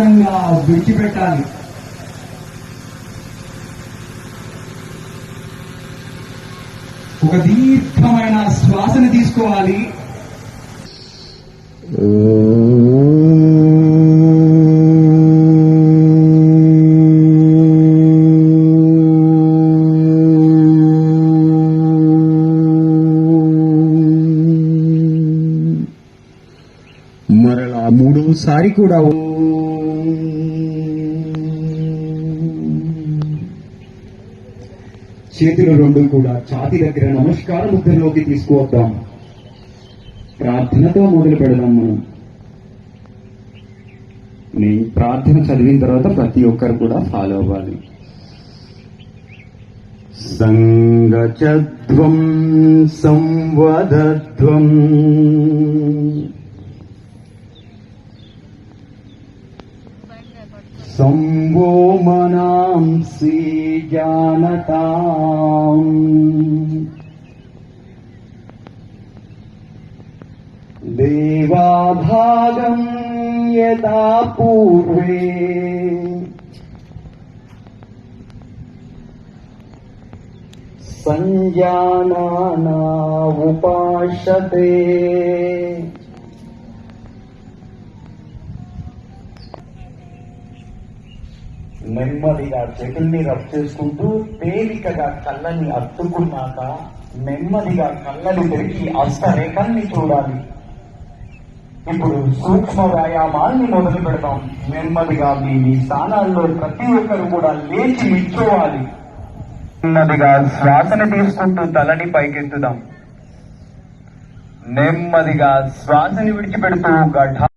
నిదానంగా విడిచిపెట్టాలి. ఒక దీర్ఘమైన శ్వాసను తీసుకోవాలి. మరలా మూడోసారి కూడా చేతులు రెండు కూడా ఛాతీ దగ్గర నమస్కార ముద్రలోకి తీసుకువద్దాం. ప్రార్థనతో మొదలు పెడదాం. నేను ప్రార్థన చదివిన తర్వాత ప్రతి ఒక్కరు కూడా ఫాలో అవ్వాలి. సంగచధ్వం సంవదధ్వం సంవో మనాంసి జానతాం దేవాభాగం యథా పూర్వే సంజానానా ఉపాసతే. నెమ్మదిగా చేతుల్ని రబ్ చేసుకుంటూ తేలికగా కళ్ళని అత్తుకున్నాక నెమ్మదిగా కళ్ళని తెరిచి హస్తరేఖల్ని చూడాలి. ఇప్పుడు సూక్ష్మ వ్యాయామాన్ని మొదలు పెడతాం. నెమ్మదిగా మీ స్థానాల్లో ప్రతి ఒక్కరు కూడా లేచి నిల్చోవాలి. నెమ్మదిగా శ్వాసను తీసుకుంటూ తలని పైకెత్తుదాం. నెమ్మదిగా శ్వాసని విడిచిపెడుతూ